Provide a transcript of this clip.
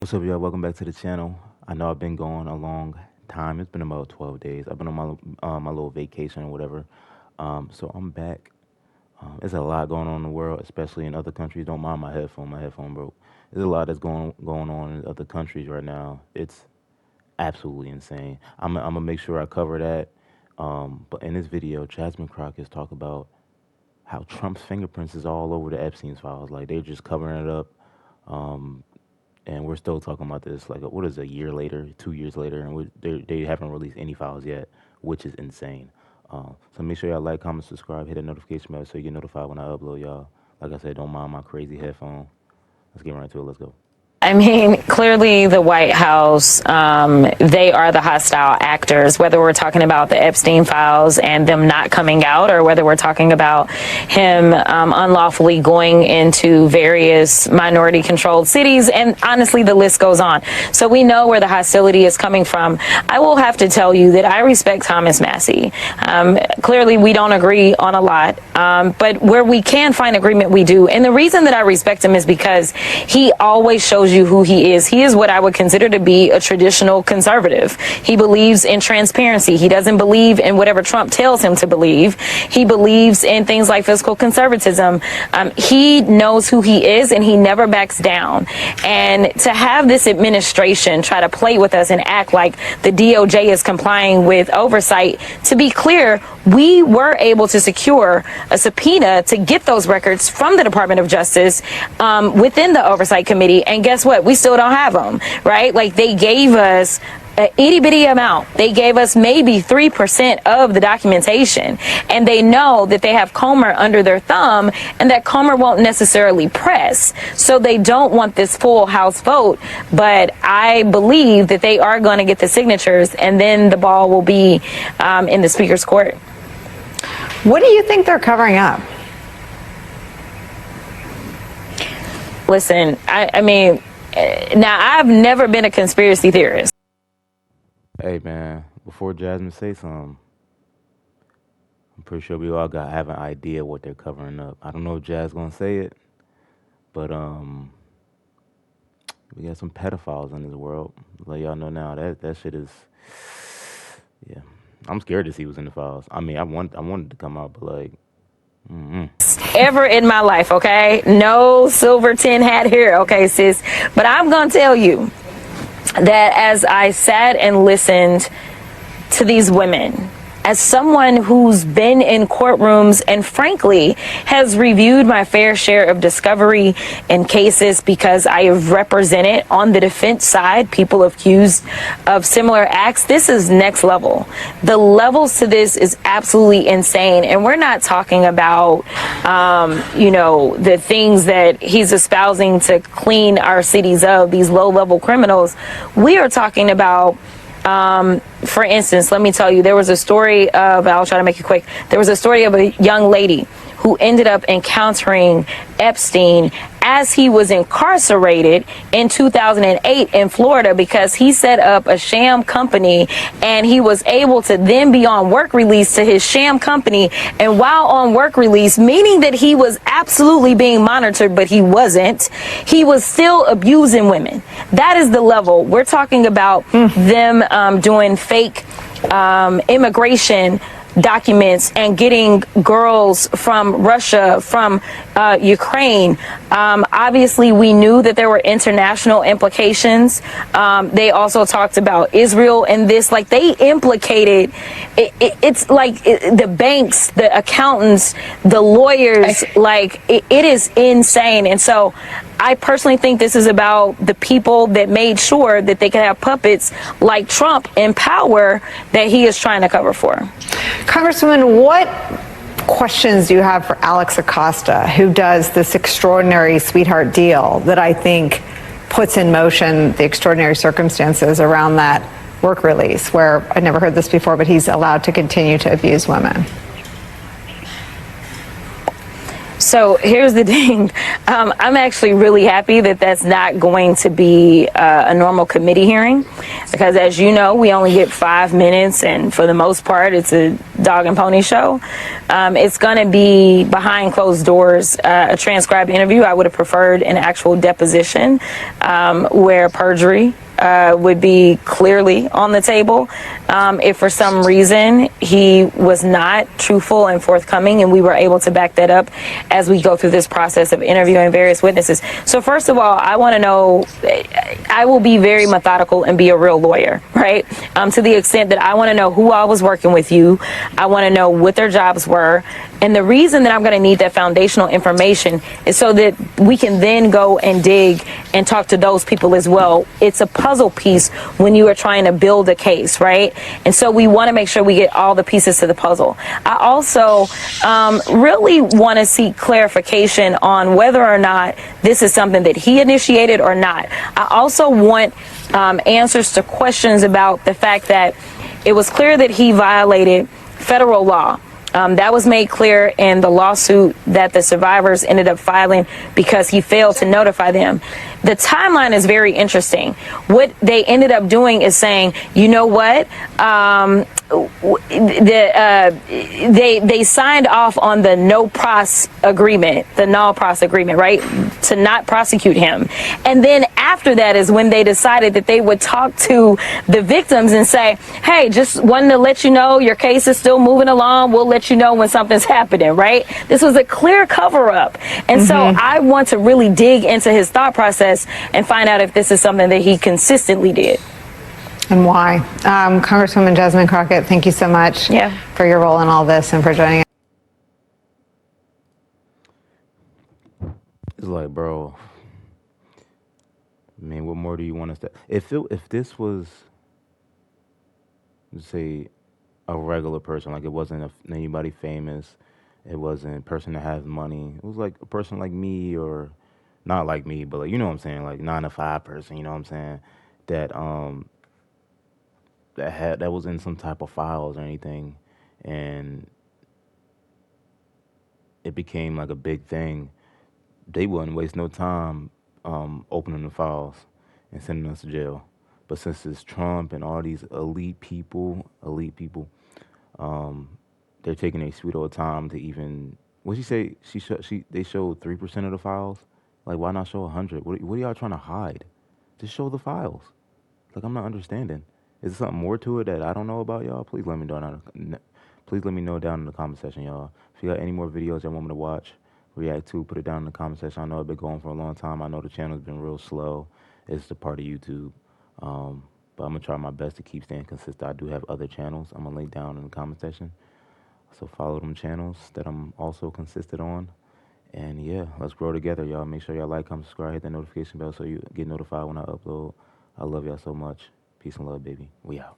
What's up, y'all? Welcome back to the channel. I know I've been gone a long time. It's been about 12 days. I've been on my little vacation or whatever. So I'm back. There's a lot going on in the world, especially in other countries. Don't mind my headphone. My headphone broke. There's a lot that's going on in other countries right now. It's absolutely insane. I'm gonna make sure I cover that. But in this video, Jasmine Crockett talk about how Trump's fingerprints is all over the Epstein's files. Like they're just covering it up. Um, and we're still talking about this like what is it, a year later, 2 years later, and they haven't released any files yet, which is insane. So make sure y'all like, comment, subscribe, hit the notification bell so you get notified when I upload, y'all. Like I said, don't mind my crazy headphone. Let's get right to it. Let's go. I mean, clearly the White House, they are the hostile actors, whether we're talking about the Epstein files and them not coming out, or whether we're talking about him unlawfully going into various minority controlled cities. And honestly, the list goes on. So we know where the hostility is coming from. I will have to tell you that I respect Thomas Massie. Clearly, we don't agree on a lot, but where we can find agreement, we do. And the reason that I respect him is because he always shows you who he is. He is what I would consider to be a traditional conservative. He believes in transparency. He doesn't believe in whatever Trump tells him to believe. He believes in things like fiscal conservatism. He knows who he is, and he never backs down. And to have this administration try to play with us and act like the DOJ is complying with oversight, to be clear, we were able to secure a subpoena to get those records from the Department of Justice within the Oversight Committee. And guess what? We still don't have them, right? Like, they gave us an itty bitty amount. They gave us maybe 3% of the documentation, and they know that they have Comer under their thumb and that Comer won't necessarily press. So they don't want this full House vote, but I believe that they are going to get the signatures, and then the ball will be in the Speaker's court. What do you think they're covering up? Listen, I mean, now I've never been a conspiracy theorist. Hey man, before Jasmine say something, I'm pretty sure we all have an idea what they're covering up. I don't know if Jazz gonna say it, but we got some pedophiles in this world. Let y'all know now that shit is, yeah. I'm scared to see what's in the files. I mean, I wanted to come out, but like, ever in my life, okay? No silver tin hat here, okay, sis? But I'm gonna tell you that as I sat and listened to these women, as someone who's been in courtrooms and frankly has reviewed my fair share of discovery and cases, because I have represented on the defense side people accused of similar acts, this is next level. The levels to this is absolutely insane. And we're not talking about, the things that he's espousing to clean our cities of, these low-level criminals. We are talking about, for instance, let me tell you, there was a story of, I'll try to make it quick. There was a story of a young lady who ended up encountering Epstein as he was incarcerated in 2008 in Florida, because he set up a sham company and he was able to then be on work release to his sham company. And while on work release, meaning that he was absolutely being monitored, but he wasn't, he was still abusing women. That is the level. We're talking about them doing fake immigration documents and getting girls from Russia, from Ukraine. Obviously, we knew that there were international implications. They also talked about Israel in this. Like, they implicated, it's like the banks, the accountants, the lawyers, like it is insane. And so I personally think this is about the people that made sure that they could have puppets like Trump in power that he is trying to cover for. Congresswoman, what questions do you have for Alex Acosta, who does this extraordinary sweetheart deal that I think puts in motion the extraordinary circumstances around that work release, where I'd never heard this before, but he's allowed to continue to abuse women? So here's the thing. I'm actually really happy that that's not going to be a normal committee hearing, because as you know, we only get 5 minutes, and for the most part, it's a dog and pony show. It's going to be behind closed doors, a transcribed interview. I would have preferred an actual deposition where perjury would be clearly on the table. If for some reason he was not truthful and forthcoming, and we were able to back that up as we go through this process of interviewing various witnesses. So first of all, I want to know, I will be very methodical and be a real lawyer, right? To the extent that I want to know who all was working with you. I want to know what their jobs were. And the reason that I'm going to need that foundational information is so that we can then go and dig and talk to those people as well. It's a puzzle piece when you are trying to build a case, right? And so we want to make sure we get all the pieces to the puzzle. I also really want to seek clarification on whether or not this is something that he initiated or not. I also want answers to questions about the fact that it was clear that he violated federal law. That was made clear in the lawsuit that the survivors ended up filing because he failed to notify them. The timeline is very interesting. What they ended up doing is saying, you know what? They signed off on the no pros agreement, the null pros agreement, right? To not prosecute him. And then after that is when they decided that they would talk to the victims and say, hey, just wanted to let you know your case is still moving along. We'll let you know when something's happening, right? This was a clear cover up. And so I want to really dig into his thought process and find out if this is something that he consistently did. And why? Congresswoman Jasmine Crockett, thank you so much for your role in all this and for joining us. It's like, bro, I mean, what more do you want us to? If this was, let's say, a regular person, like it wasn't anybody famous, it wasn't a person that has money. It was like a person like me, or not like me, but like, you know what I'm saying, like 9 to 5 person. You know what I'm saying? That that was in some type of files or anything, and it became like a big thing. They wouldn't waste no time opening the files and sending us to jail. But since it's Trump and all these elite people, they're taking a sweet old time to even. What she say? They showed 3% of the files. Like, why not show 100? What are y'all trying to hide? Just show the files. Like, I'm not understanding. Is there something more to it that I don't know about, y'all? Please let me know please let me know down in the comment section, y'all. If you got any more videos y'all want me to watch, react to, put it down in the comment section. I know I've been going for a long time. I know the channel's been real slow. It's a part of YouTube. But I'm going to try my best to keep staying consistent. I do have other channels. I'm going to link down in the comment section. So follow them channels that I'm also consistent on. And yeah, let's grow together, y'all. Make sure y'all like, comment, subscribe, hit that notification bell so you get notified when I upload. I love y'all so much. Peace and love, baby. We out.